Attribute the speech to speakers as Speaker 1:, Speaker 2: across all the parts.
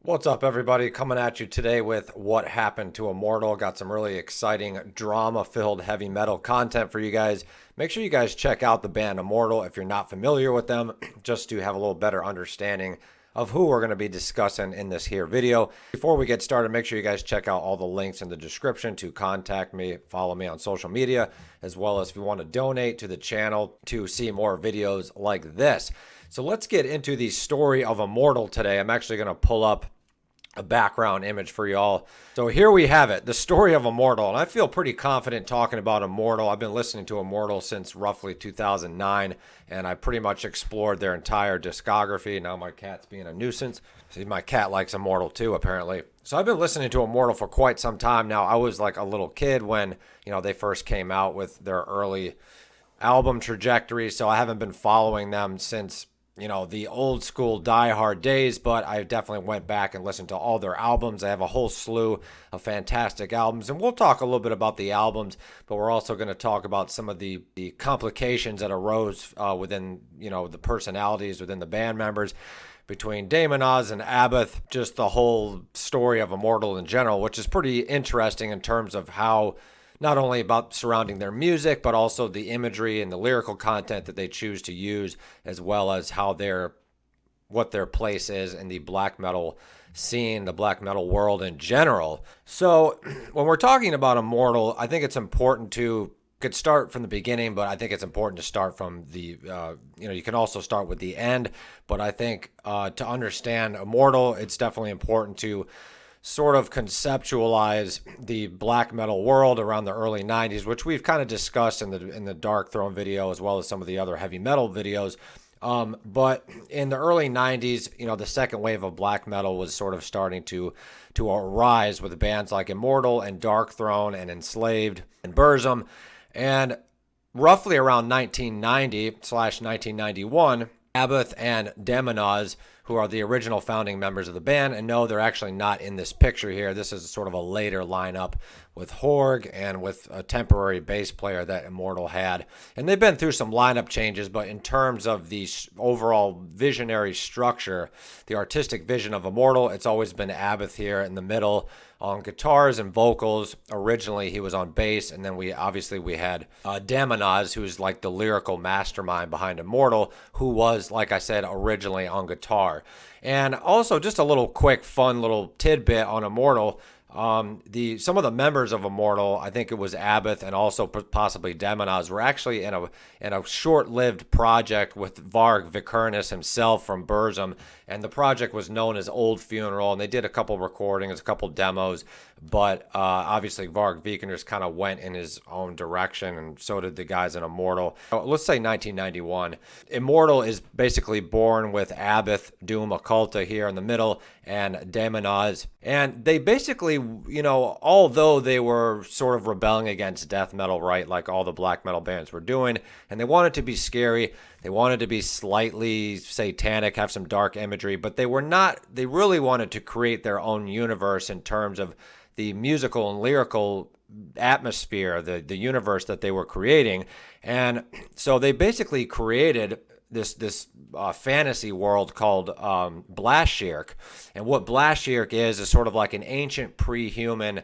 Speaker 1: What's up, everybody? Coming at you today with what happened to Immortal. Got some really exciting drama-filled heavy metal content for you guys. Make sure you guys check out the band Immortal if you're not familiar with them, just to have a little better understanding of who we're going to be discussing in this here video. Before we get started, make sure you guys check out all the links in the description to contact me, follow me on social media, as well as if you want to donate to the channel to see more videos like this. So let's get into the story of Immortal today. I'm actually going to pull up a background image for y'all. So here we have it, the story of Immortal. And I feel pretty confident talking about Immortal. I've been listening to Immortal since roughly 2009, and I pretty much explored their entire discography. Now my cat's being a nuisance. See, my cat likes Immortal too, apparently. So I've been listening to Immortal for quite some time now. I was like a little kid when, they first came out with their early album trajectory. So I haven't been following them since the old school diehard days, but I definitely went back and listened to all their albums. They have a whole slew of fantastic albums, and we'll talk a little bit about the albums, but we're also going to talk about some of the complications that arose within, the personalities within the band members between Damon Oz and Abbott, just the whole story of Immortal in general, which is pretty interesting in terms of how not only about surrounding their music, but also the imagery and the lyrical content that they choose to use, as well as how what their place is in the black metal scene, the black metal world in general. So when we're talking about Immortal, I think it's important to could start from the beginning, but I think it's important to start from the, you can also start with the end. But I think to understand Immortal, it's definitely important to sort of conceptualize the black metal world around the early 90s, which we've kind of discussed in the Dark Throne video, as well as some of the other heavy metal videos. But in the early 90s, the second wave of black metal was sort of starting to arise with bands like Immortal and Dark Throne and Enslaved and Burzum. And roughly around 1990/1991, Abbott and Damon Oz, who are the original founding members of the band, and no, they're actually not in this picture here. This is sort of a later lineup with Horg and with a temporary bass player that Immortal had. And they've been through some lineup changes, but in terms of the overall visionary structure, the artistic vision of Immortal, it's always been Abbott here in the middle on guitars and vocals. Originally, he was on bass, and then we had Damon Oz, who's like the lyrical mastermind behind Immortal, who was, like I said, originally on guitar. And also, just a little quick, fun little tidbit on Immortal. Some of the members of Immortal, I think it was Abbott and also possibly Damon Oz, were actually in a short-lived project with Varg Vikernes himself from Burzum, and the project was known as Old Funeral, and they did a couple recordings, a couple demos, but obviously Varg Vikernes kind of went in his own direction, and so did the guys in Immortal. Let's say 1991. Immortal is basically born with Abbott, Doom Occulta here in the middle, and Damon Oz, and they basically, although they were sort of rebelling against death metal, right, like all the black metal bands were doing, and they wanted to be scary, they wanted to be slightly satanic, have some dark imagery, but they really wanted to create their own universe in terms of the musical and lyrical atmosphere, the universe that they were creating. And so they basically created this fantasy world called Blashirk. And what Blashirk is sort of like an ancient pre-human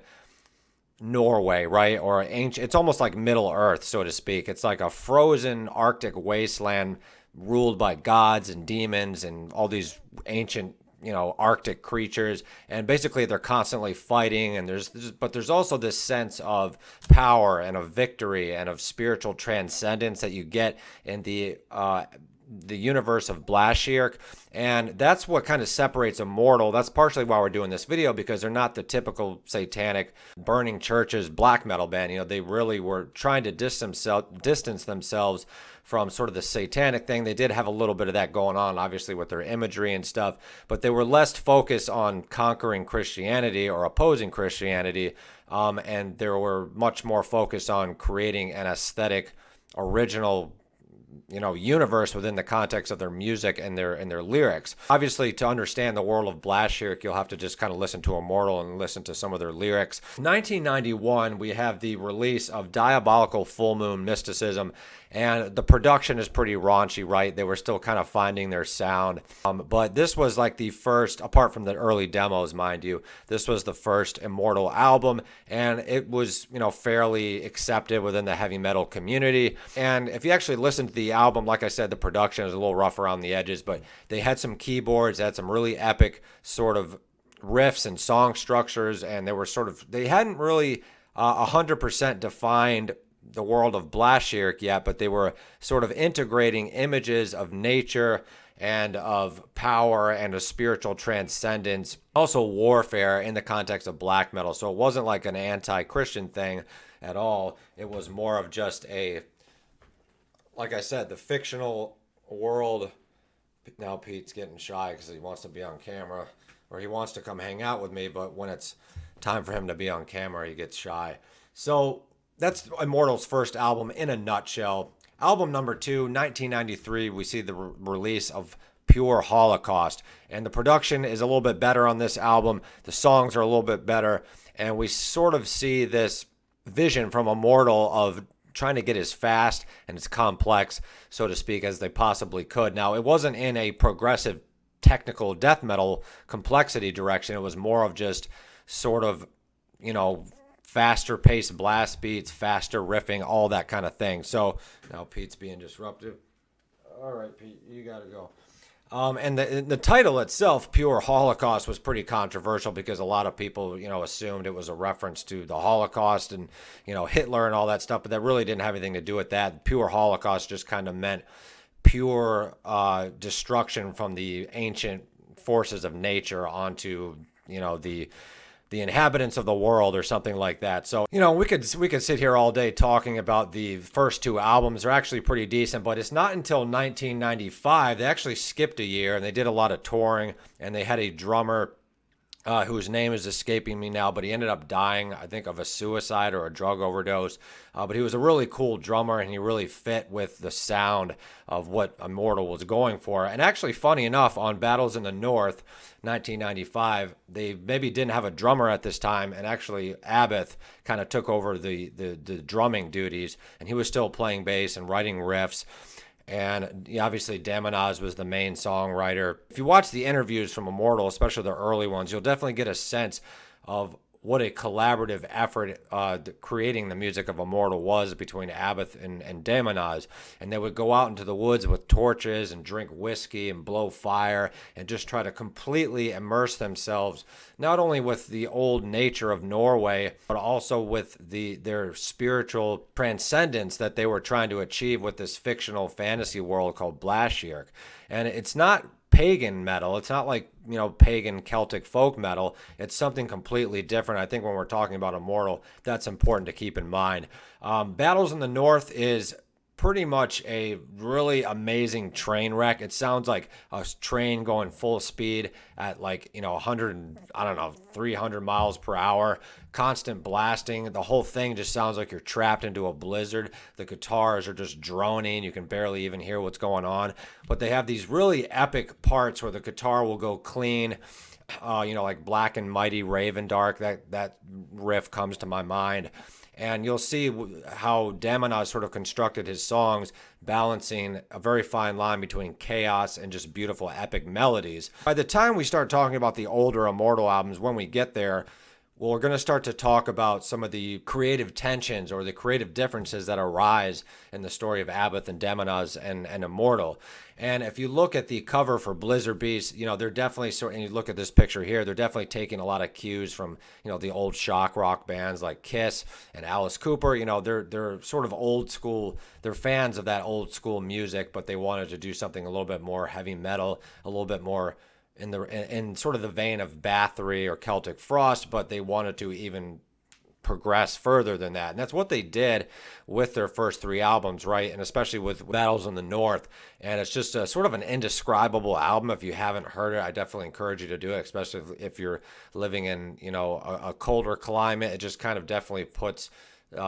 Speaker 1: Norway, right? Or it's almost like Middle Earth, so to speak. It's like a frozen Arctic wasteland ruled by gods and demons and all these ancient, Arctic creatures. And basically they're constantly fighting, and there's also this sense of power and of victory and of spiritual transcendence that you get in the universe of Blashirk. And that's what kind of separates Immortal. That's partially why we're doing this video, because they're not the typical satanic burning churches black metal band. They really were trying to distance themselves from sort of the satanic thing. They did have a little bit of that going on, obviously, with their imagery and stuff, but they were less focused on conquering Christianity or opposing Christianity, and they were much more focused on creating an aesthetic, original universe within the context of their music and their lyrics. Obviously, to understand the world of Blashirk, you'll have to just kind of listen to Immortal and listen to some of their lyrics. 1991, we have the release of Diabolical Full Moon Mysticism, and the production is pretty raunchy, right? They were still kind of finding their sound. But this was like the first, apart from the early demos, mind you, this was the first Immortal album, and it was, fairly accepted within the heavy metal community. And if you actually listen to the album, like I said, the production is a little rough around the edges, but they had some keyboards, they had some really epic sort of riffs and song structures, and they hadn't really 100% defined the world of Blashirk yet, but they were sort of integrating images of nature and of power and a spiritual transcendence, also warfare in the context of black metal. So it wasn't like an anti-Christian thing at all. It was more of just like I said, the fictional world. Now Pete's getting shy because he wants to be on camera, or he wants to come hang out with me, but when it's time for him to be on camera, he gets shy. So that's Immortal's first album in a nutshell. Album number 2, 1993, we see the release of Pure Holocaust. And the production is a little bit better on this album. The songs are a little bit better. And we sort of see this vision from Immortal of trying to get as fast and as complex, so to speak, as they possibly could. Now, it wasn't in a progressive technical death metal complexity direction. It was more of just sort of, faster paced blast beats, faster riffing, all that kind of thing. So now Pete's being disruptive. All right, Pete, you got to go. And the title itself, Pure Holocaust, was pretty controversial because a lot of people, assumed it was a reference to the Holocaust and, Hitler and all that stuff, but that really didn't have anything to do with that. Pure Holocaust just kind of meant pure destruction from the ancient forces of nature onto, the inhabitants of the world or something like that. So, we could sit here all day talking about the first 2 albums. They're actually pretty decent, but it's not until 1995. They actually skipped a year, and they did a lot of touring, and they had a drummer whose name is escaping me now, but he ended up dying, I think, of a suicide or a drug overdose. But he was a really cool drummer, and he really fit with the sound of what Immortal was going for. And actually, funny enough, on Battles in the North, 1995, they maybe didn't have a drummer at this time, and actually Abbott kind of took over the drumming duties, and he was still playing bass and writing riffs. And obviously, Damonaz was the main songwriter. If you watch the interviews from Immortal, especially the early ones, you'll definitely get a sense of what a collaborative effort creating the music of Immortal was between Abbott and Damonaz. And they would go out into the woods with torches and drink whiskey and blow fire and just try to completely immerse themselves, not only with the old nature of Norway, but also with their spiritual transcendence that they were trying to achieve with this fictional fantasy world called Blashirk. And it's not pagan metal. It's not like, pagan Celtic folk metal. It's something completely different. I think when we're talking about Immortal, that's important to keep in mind. Battles in the North is pretty much a really amazing train wreck. It sounds like a train going full speed at 300 miles per hour, constant blasting. The whole thing just sounds like you're trapped into a blizzard. The guitars are just droning. You can barely even hear what's going on. But they have these really epic parts where the guitar will go clean. Like Black and Mighty Raven Dark, that riff comes to my mind. And you'll see how Damonaz sort of constructed his songs, balancing a very fine line between chaos and just beautiful epic melodies. By the time we start talking about the older Immortal albums, when we get there, well, we're going to start to talk about some of the creative tensions or the creative differences that arise in the story of Abbott and Damonaz and Immortal. And if you look at the cover for Blizzard Beast, they're definitely and you look at this picture here, they're definitely taking a lot of cues from, the old shock rock bands like Kiss and Alice Cooper. They're sort of old school. They're fans of that old school music, but they wanted to do something a little bit more heavy metal, a little bit more in sort of the vein of Bathory or Celtic Frost, but they wanted to even progress further than that. And that's what they did with their first 3 albums, right? And especially with Battles in the North. And it's just a sort of an indescribable album. If you haven't heard it, I definitely encourage you to do it, especially if you're living in, a colder climate. It just kind of definitely puts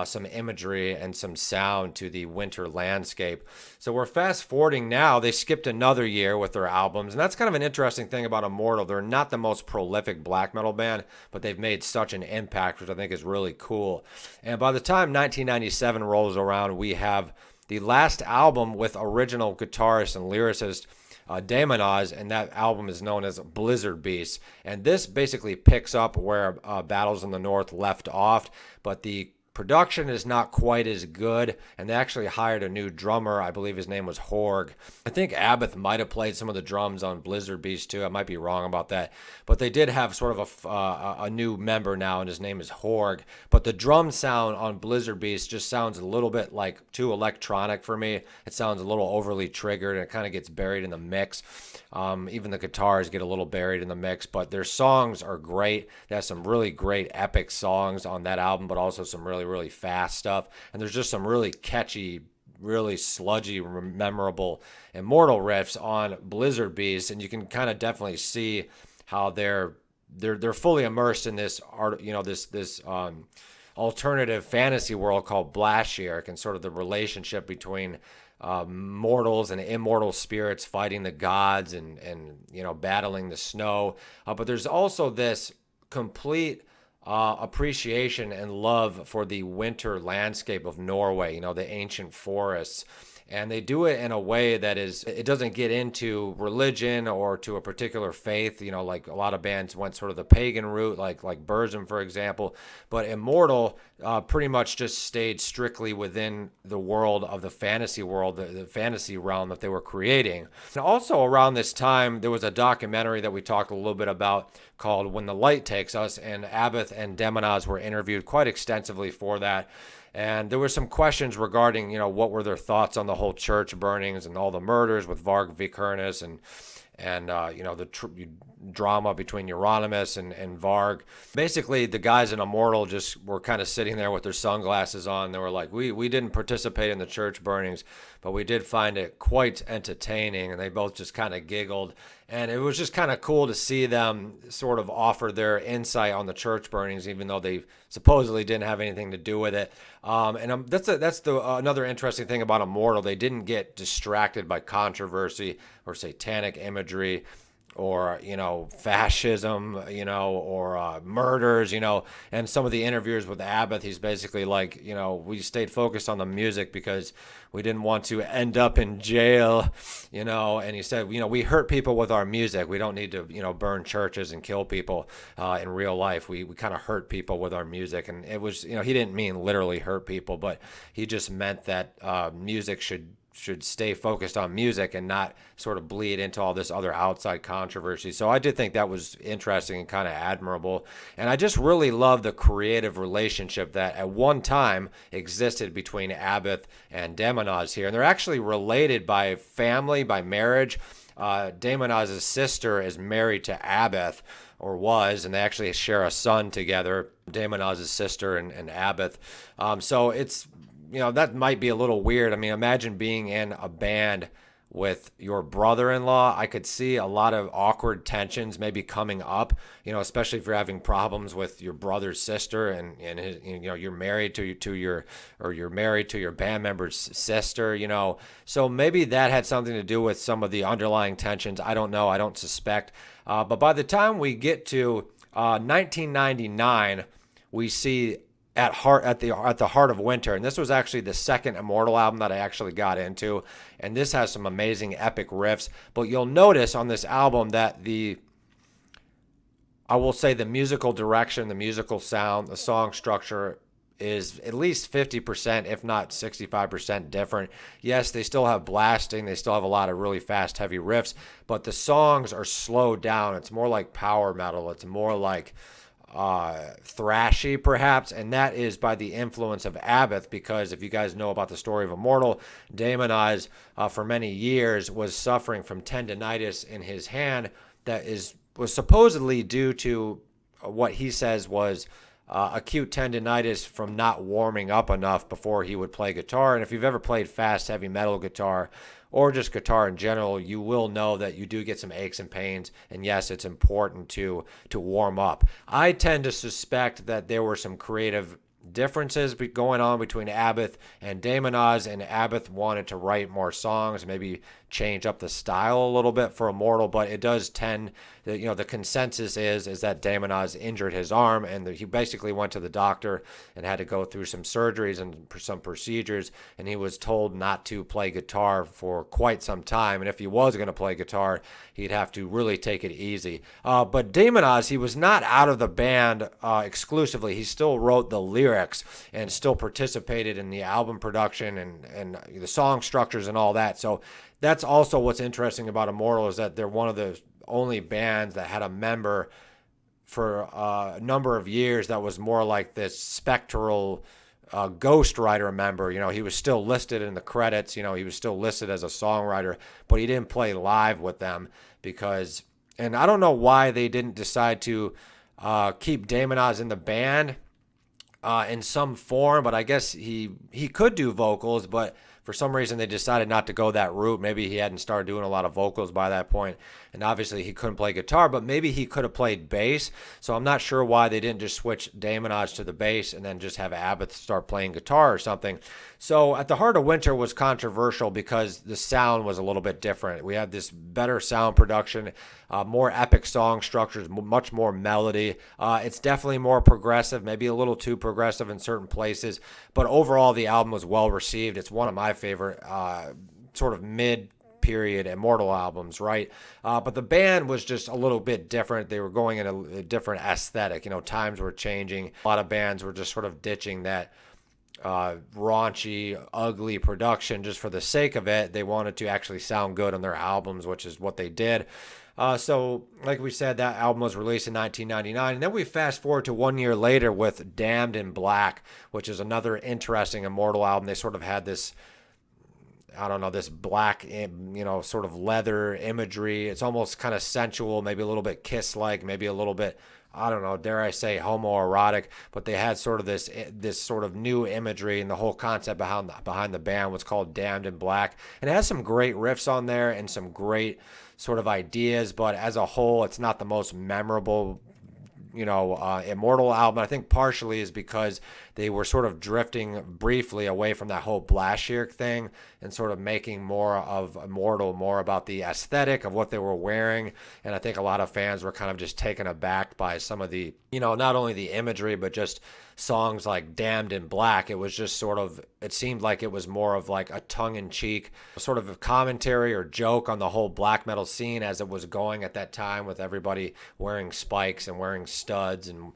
Speaker 1: some imagery and some sound to the winter landscape. So we're fast forwarding now. They skipped another year with their albums, and that's kind of an interesting thing about Immortal. They're not the most prolific black metal band, but they've made such an impact, which I think is really cool. And by the time 1997 rolls around, we have the last album with original guitarist and lyricist Damonaz, and that album is known as Blizzard Beast. And this basically picks up where Battles in the North left off, but the production is not quite as good, and they actually hired a new drummer. I believe his name was Horg. I think Abbott might have played some of the drums on Blizzard Beast too. I might be wrong about that, but they did have sort of a new member now, and his name is Horg. But the drum sound on Blizzard Beast just sounds a little bit like too electronic for me. It sounds a little overly triggered, and it kind of gets buried in the mix. Even the guitars get a little buried in the mix, but their songs are great. They have some really great epic songs on that album, but also some really fast stuff. And there's just some really catchy, really sludgy, memorable Immortal riffs on Blizzard Beast, and you can kind of definitely see how they're fully immersed in this art, this alternative fantasy world called Blashiark, and sort of the relationship between mortals and immortal spirits fighting the gods and battling the snow. But there's also this complete appreciation and love for the winter landscape of Norway, the ancient forests. And they do it in a way that it doesn't get into religion or to a particular faith, like a lot of bands went sort of the pagan route, like Burzum, for example. But Immortal pretty much just stayed strictly within the world of the fantasy world, the fantasy realm that they were creating. And also around this time, there was a documentary that we talked a little bit about called When the Light Takes Us, and Abbott and Damonaz were interviewed quite extensively for that. And there were some questions regarding, what were their thoughts on the whole church burnings and all the murders with Varg Vikernes and the drama between Euronymous and Varg. Basically, the guys in Immortal just were kind of sitting there with their sunglasses on. They were like, we didn't participate in the church burnings, but we did find it quite entertaining. And they both just kind of giggled. And it was just kind of cool to see them sort of offer their insight on the church burnings, even though they supposedly didn't have anything to do with it. That's another interesting thing about Immortal. They didn't get distracted by controversy or satanic imagery or fascism, or murders, and some of the interviews with Abbott, he's basically like, we stayed focused on the music because we didn't want to end up in jail, and he said, we hurt people with our music. We don't need to, burn churches and kill people in real life. We kind of hurt people with our music. And it was, he didn't mean literally hurt people, but he just meant that music should stay focused on music and not sort of bleed into all this other outside controversy. So I did think that was interesting and kind of admirable. And I just really love the creative relationship that at one time existed between Abbott and Damonaz here. And they're actually related by family, by marriage. Damonaz's sister is married to Abbott, or was, and they actually share a son together, Damonaz's sister and Abbott. So it's, that might be a little weird. I mean, imagine being in a band with your brother-in-law. I could see a lot of awkward tensions maybe coming up, especially if you're having problems with your brother's sister and his, you're married to your band member's sister, So maybe that had something to do with some of the underlying tensions. I don't know. I don't suspect. But by the time we get to 1999, we see at the heart of winter, and this was actually the second Immortal album that I actually got into, and this has some amazing epic riffs. But you'll notice on this album that I will say the musical direction, the musical sound, the song structure is at least 50%, if not 65% different. Yes, they still have blasting, they still have a lot of really fast, heavy riffs, but the songs are slowed down. It's more like power metal. It's more like thrashy perhaps, and that is by the influence of Abbott, because if you guys know about the story of Immortal, Damonaz for many years was suffering from tendinitis in his hand that was supposedly due to what he says was acute tendinitis from not warming up enough before he would play guitar. And if you've ever played fast, heavy metal guitar, or just guitar in general, you will know that you do get some aches and pains. And yes, it's important to warm up. I tend to suspect that there were some creative differences going on between Abbott and Damon Oz, and Abbott wanted to write more songs, maybe change up the style a little bit for Immortal, but it does tend, the consensus is that Damon Oz injured his arm, and he basically went to the doctor and had to go through some surgeries and some procedures, and he was told not to play guitar for quite some time, and if he was going to play guitar, he'd have to really take it easy. But Damon Oz, he was not out of the band exclusively. He still wrote the lyrics and still participated in the album production and the song structures and all that. So that's also what's interesting about Immortal, is that they're one of the only bands that had a member for a number of years that was more like this spectral ghostwriter member. He was still listed in the credits. He was still listed as a songwriter, but he didn't play live with them because, and I don't know why they didn't decide to keep Damon Oz in the band in some form, but I guess he could do vocals, but for some reason they decided not to go that route. Maybe he hadn't started doing a lot of vocals by that point, and obviously he couldn't play guitar, but maybe he could have played bass. So I'm not sure why they didn't just switch Damon Oz to the bass and then just have Abbott start playing guitar or something. So At the Heart of Winter was controversial because the sound was a little bit different. We had this better sound production, more epic song structures, much more melody. It's definitely more progressive, maybe a little too progressive in certain places, but overall the album was well received. It's one of my favorite sort of mid-period Immortal albums, right? But the band was just a little bit different. They were going in a different aesthetic. Times were changing. A lot of bands were just sort of ditching that raunchy, ugly production just for the sake of it. They wanted to actually sound good on their albums, which is what they did. So, like we said, that album was released in 1999. And then we fast forward to 1 year later with Damned in Black, which is another interesting Immortal album. They sort of had this, I don't know, this black, sort of leather imagery. It's almost kind of sensual, maybe a little bit Kiss-like, maybe a little bit, I don't know, dare I say homoerotic, but they had sort of this sort of new imagery, and the whole concept behind the band was called Damned in Black. And it has some great riffs on there and some great sort of ideas, but as a whole, it's not the most memorable Immortal album. I think partially is because they were sort of drifting briefly away from that whole Blashirk thing and sort of making more of Immortal more about the aesthetic of what they were wearing. And I think a lot of fans were kind of just taken aback by some of the, not only the imagery, but just songs like Damned in Black. It was just sort of, it seemed like it was more of like a tongue-in-cheek sort of a commentary or joke on the whole black metal scene as it was going at that time, with everybody wearing spikes and wearing studs and,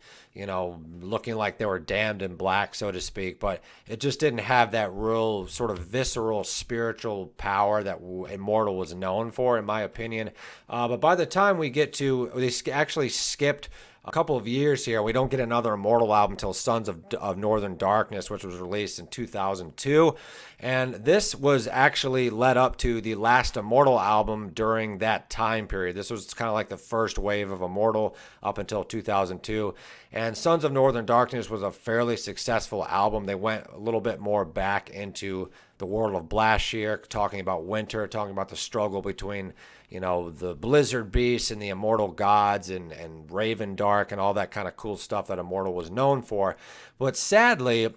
Speaker 1: looking like they were damned in black, so to speak. But it just didn't have that real sort of visceral spiritual power that Immortal was known for, in my opinion. But by the time we get to, they actually skipped a couple of years here. We don't get another Immortal album until Sons of Northern Darkness, which was released in 2002. And this was actually led up to the last Immortal album during that time period. This was kind of like the first wave of Immortal up until 2002. And Sons of Northern Darkness was a fairly successful album. They went a little bit more back into the world of Blashirk, talking about winter, talking about the struggle between the Blizzard Beasts and the Immortal Gods and Raven Dark and all that kind of cool stuff that Immortal was known for. But sadly,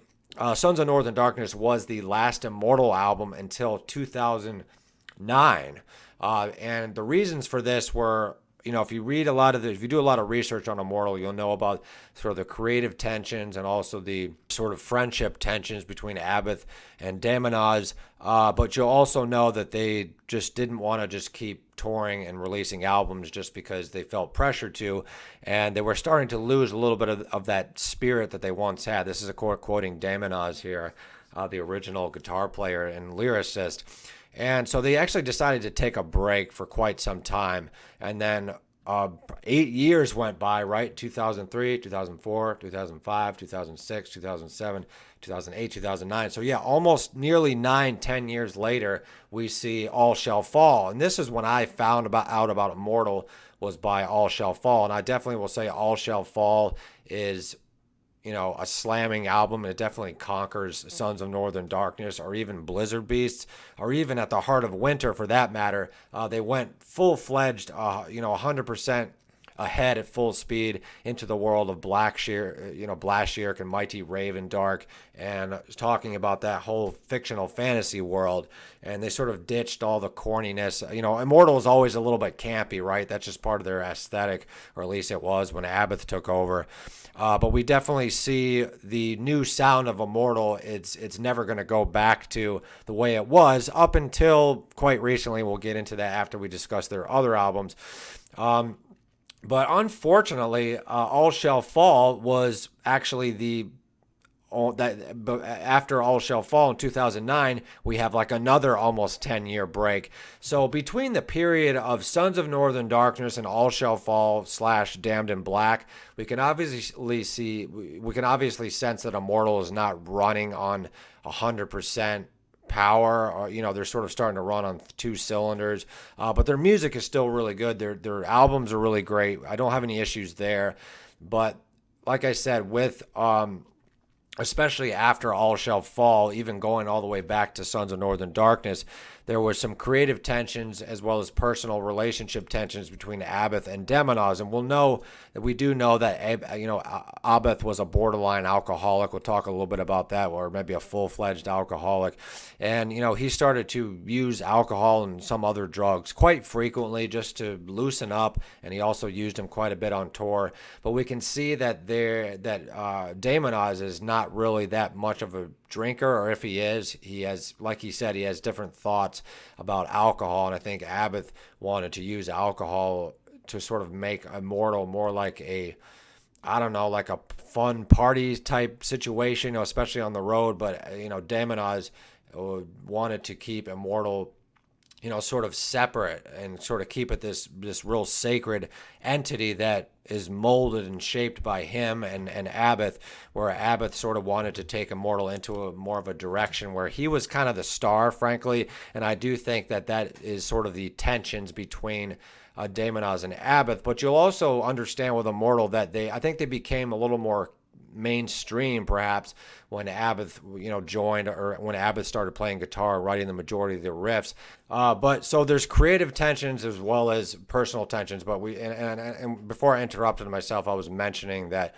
Speaker 1: Sons of Northern Darkness was the last Immortal album until 2009. And the reasons for this were, if you read if you do a lot of research on Immortal, you'll know about sort of the creative tensions and also the sort of friendship tensions between Abbott and Damon Oz. But you'll also know that they just didn't want to just keep touring and releasing albums just because they felt pressured to, and they were starting to lose a little bit of that spirit that they once had. This is quoting Damon Oz here, the original guitar player and lyricist. And so they actually decided to take a break for quite some time. And then 8 years went by, right? 2003, 2004, 2005, 2006, 2007, 2008, 2009. So yeah, almost nearly 9-10 years later, we see All Shall Fall. And this is when I found out about Immortal, was by All Shall Fall. And I definitely will say All Shall Fall is, a slamming album. It definitely conquers Sons of Northern Darkness or even Blizzard Beasts or even At the Heart of Winter for that matter. They went full-fledged, 100% ahead at full speed into the world of Blashirk and Mighty Raven Dark, and talking about that whole fictional fantasy world. And they sort of ditched all the corniness. Immortal is always a little bit campy, right? That's just part of their aesthetic, or at least it was when Abath took over. But we definitely see the new sound of Immortal. It's never going to go back to the way it was up until quite recently. We'll get into that after we discuss their other albums. But unfortunately, All Shall Fall was actually but after All Shall Fall in 2009, we have like another almost 10-year break. So between the period of Sons of Northern Darkness and All Shall Fall / Damned in Black, we can obviously sense that Immortal is not running on 100% power, or they're sort of starting to run on 2 cylinders, but their music is still really good. Their albums are really great. I don't have any issues there, but like I said, with especially after All Shall Fall, even going all the way back to Sons of Northern Darkness, there was some creative tensions as well as personal relationship tensions between Abath and Demonaz. And we do know that Abath was a borderline alcoholic. We'll talk a little bit about that, or maybe a full-fledged alcoholic. And he started to use alcohol and some other drugs quite frequently just to loosen up, and he also used them quite a bit on tour. But we can see that Demonaz is not really that much of a drinker, or if he is, he has, like he said, he has different thoughts about alcohol. And I think Abath wanted to use alcohol to sort of make Immortal more like like a fun party type situation, especially on the road. But Demonaz wanted to keep Immortal sort of separate and sort of keep it this real sacred entity that is molded and shaped by him and Abath, where Abath sort of wanted to take Immortal into more of a direction where he was kind of the star, frankly. And I do think that is sort of the tensions between Demonaz and Abath. But you'll also understand with Immortal that I think they became a little more mainstream perhaps when Abath joined, or when Abath started playing guitar, writing the majority of the riffs. But so there's creative tensions as well as personal tensions. But and before I interrupted myself, I was mentioning that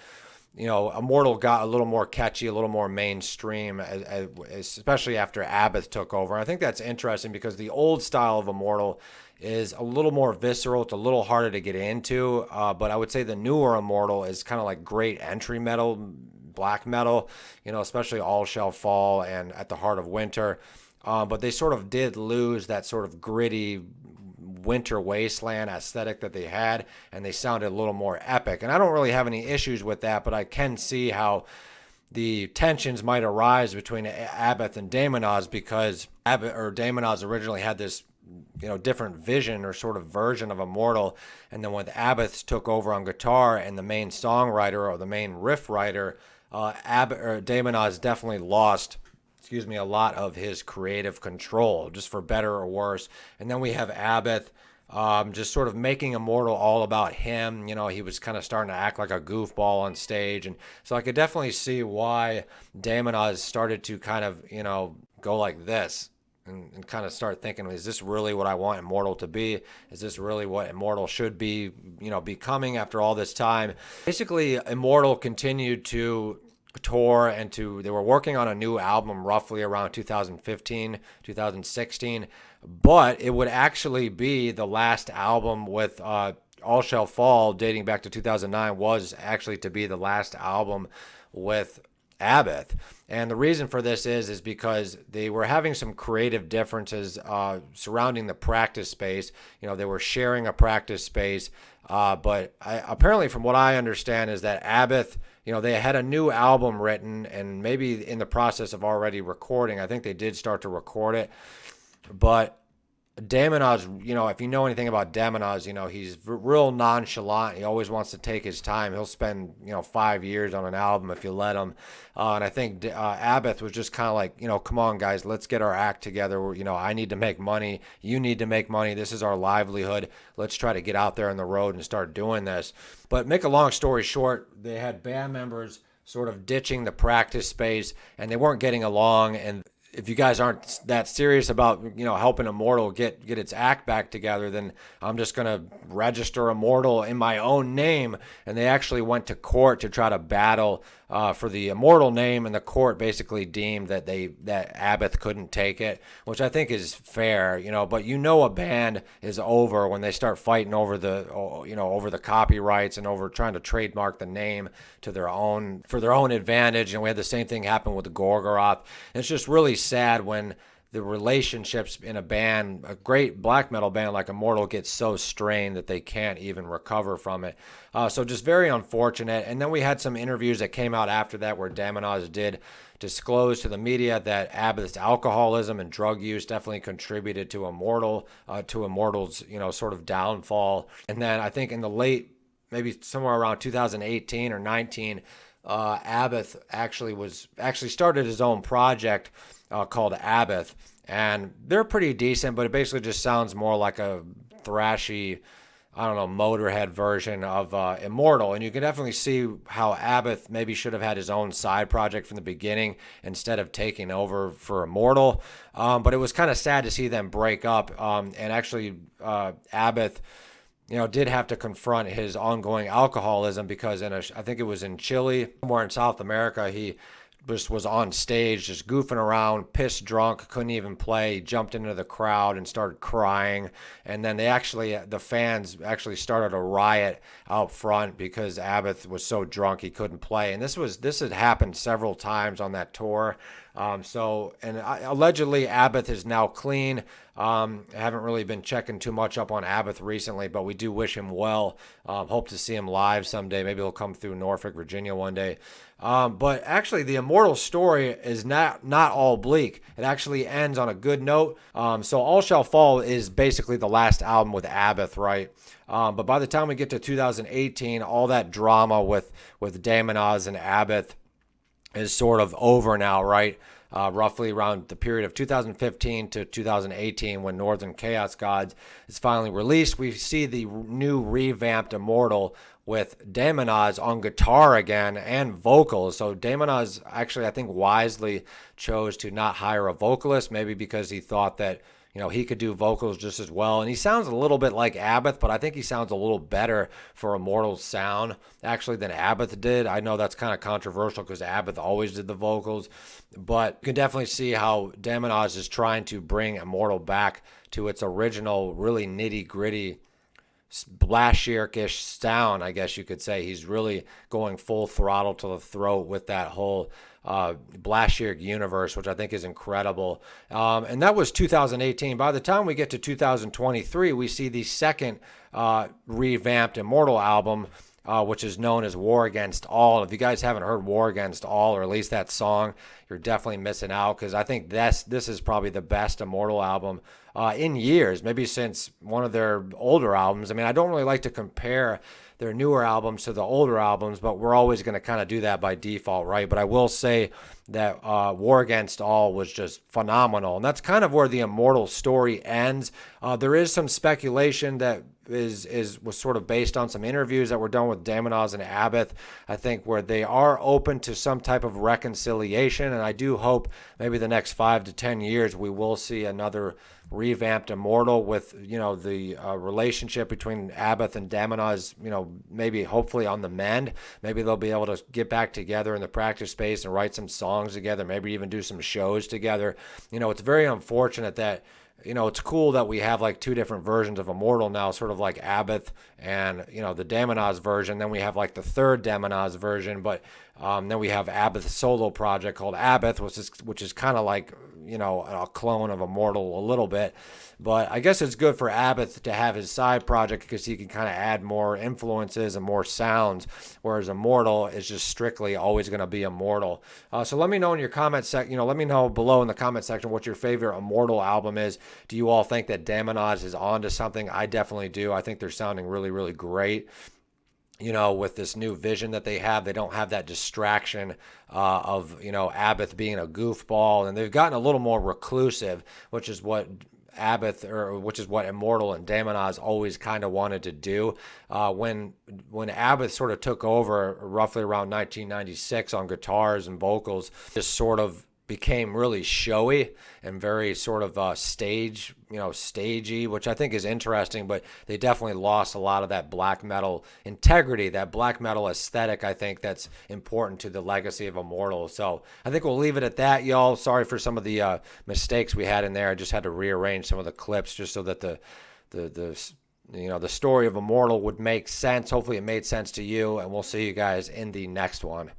Speaker 1: Immortal got a little more catchy, a little more mainstream, especially after Abath took over. And I think that's interesting because the old style of Immortal is a little more visceral. It's a little harder to get into, but I would say the newer Immortal is kind of like great entry metal, black metal, especially All Shall Fall and At the Heart of Winter. But they sort of did lose that sort of gritty winter wasteland aesthetic that they had, and they sounded a little more epic. And I don't really have any issues with that, but I can see how the tensions might arise between Abath and Demonaz, because Demonaz originally had this different vision or sort of version of Immortal, and then when Abath took over on guitar and the main songwriter or the main riff writer, Demonaz definitely lost a lot of his creative control, just for better or worse. And then we have Abath just sort of making Immortal all about him. He was kind of starting to act like a goofball on stage, and so I could definitely see why Demonaz started to kind of go like this. And kind of start thinking, is this really what I want Immortal to be? Is this really what Immortal should be, becoming after all this time? Basically, Immortal continued to tour, and they were working on a new album roughly around 2015, 2016, but it would actually be the last album with All Shall Fall, dating back to 2009, was actually to be the last album with Abath. And the reason for this is because they were having some creative differences surrounding the practice space. They were sharing a practice space, but apparently from what I understand is that Abath, they had a new album written and maybe in the process of already recording. I think they did start to record it, but Demonaz, if you know anything about Demonaz, he's real nonchalant. He always wants to take his time. He'll spend, 5 years on an album if you let him. And I think Abath was just kind of like, come on, guys, let's get our act together. I need to make money. You need to make money. This is our livelihood. Let's try to get out there on the road and start doing this. But make a long story short, they had band members sort of ditching the practice space, and they weren't getting along, and if you guys aren't that serious about, helping Immortal get its act back together, then I'm just going to register Immortal in my own name. And they actually went to court to try to battle for the Immortal name, and the court basically deemed that that Abbott couldn't take it, which I think is fair, but a band is over when they start fighting over the copyrights and over trying to trademark the name to for their own advantage. And we had the same thing happen with the Gorgoroth. And it's just really sad when the relationships in a band, a great black metal band like Immortal, gets so strained that they can't even recover from it. So just very unfortunate. And then we had some interviews that came out after that where Damonaz did disclose to the media that Abbot's alcoholism and drug use definitely contributed to Immortal's sort of downfall. And then I think in the late, maybe somewhere around 2018 or 19, Abbott actually started his own project called Abbott, and they're pretty decent, but it basically just sounds more like a thrashy, I don't know, Motorhead version of Immortal. And you can definitely see how Abbott maybe should have had his own side project from the beginning instead of taking over for Immortal. But it was kind of sad to see them break up. And actually, Abbott, did have to confront his ongoing alcoholism because I think it was in Chile, somewhere in South America, he just was on stage just goofing around, pissed drunk, couldn't even play, jumped into the crowd and started crying. And then the fans actually started a riot out front because Abbott was so drunk he couldn't play. And this had happened several times on that tour. Allegedly Abbott is now clean. I haven't really been checking too much up on Abbott recently, but we do wish him well. Hope to see him live someday. Maybe he'll come through Norfolk, Virginia one day. But actually, the Immortal story is not all bleak. It actually ends on a good note. So All Shall Fall is basically the last album with Abbott, right? But by the time we get to 2018, all that drama with Damonaz and Abbott is sort of over now, right? Roughly around the period of 2015 to 2018 when Northern Chaos Gods is finally released, we see the new revamped Immortal with Damonaz on guitar again and vocals. So Damonaz actually, I think, wisely chose to not hire a vocalist, maybe because he thought that he could do vocals just as well. And he sounds a little bit like Abbott, but I think he sounds a little better for Immortal's sound, actually, than Abbott did. I know that's kind of controversial because Abbott always did the vocals, but you can definitely see how Damonaz is trying to bring Immortal back to its original, really nitty-gritty, Blashirk-ish sound, I guess you could say. He's really going full throttle to the throat with that whole Blashirk universe, which I think is incredible. And that was 2018. By the time we get to 2023, we see the second revamped Immortal album, which is known as War Against All. If you guys haven't heard War Against All, or at least that song, you're definitely missing out, because I think this is probably the best Immortal album in years, maybe since one of their older albums. I mean, I don't really like to compare their newer albums to the older albums, but we're always going to kind of do that by default, right? But I will say that War Against All was just phenomenal, and that's kind of where the Immortal story ends. There is some speculation that was sort of based on some interviews that were done with Damonaz and Abbott, I think, where they are open to some type of reconciliation, and I do hope maybe the next 5 to 10 years we will see another revamped Immortal with the relationship between Abbott and Damonaz, maybe hopefully on the mend. Maybe they'll be able to get back together in the practice space and write some songs together, maybe even do some shows together. It's very unfortunate that it's cool that we have like two different versions of Immortal now, sort of like Abbott and, the Damonaz version. Then we have like the third Damonaz version, but then we have Abbott's solo project called Abbott, which is kind of like, a clone of Immortal a little bit. But I guess it's good for Abbott to have his side project because he can kind of add more influences and more sounds, whereas Immortal is just strictly always going to be Immortal. So let me know in your comment section, let me know below in the comment section what your favorite Immortal album is. Do you all think that Damonaz is onto something? I definitely do. I think they're sounding really, really great. With this new vision that they have, they don't have that distraction of, Abbott being a goofball, and they've gotten a little more reclusive, which is what Immortal and Damonaz always kind of wanted to do. When Abbott sort of took over roughly around 1996 on guitars and vocals, just sort of became really showy and very sort of stagey, which I think is interesting, but they definitely lost a lot of that black metal integrity, that black metal aesthetic. I think that's important to the legacy of Immortal. So I think we'll leave it at that, y'all. Sorry for some of the mistakes we had in there. I just had to rearrange some of the clips just so that the story of Immortal would make sense. Hopefully it made sense to you, and we'll see you guys in the next one.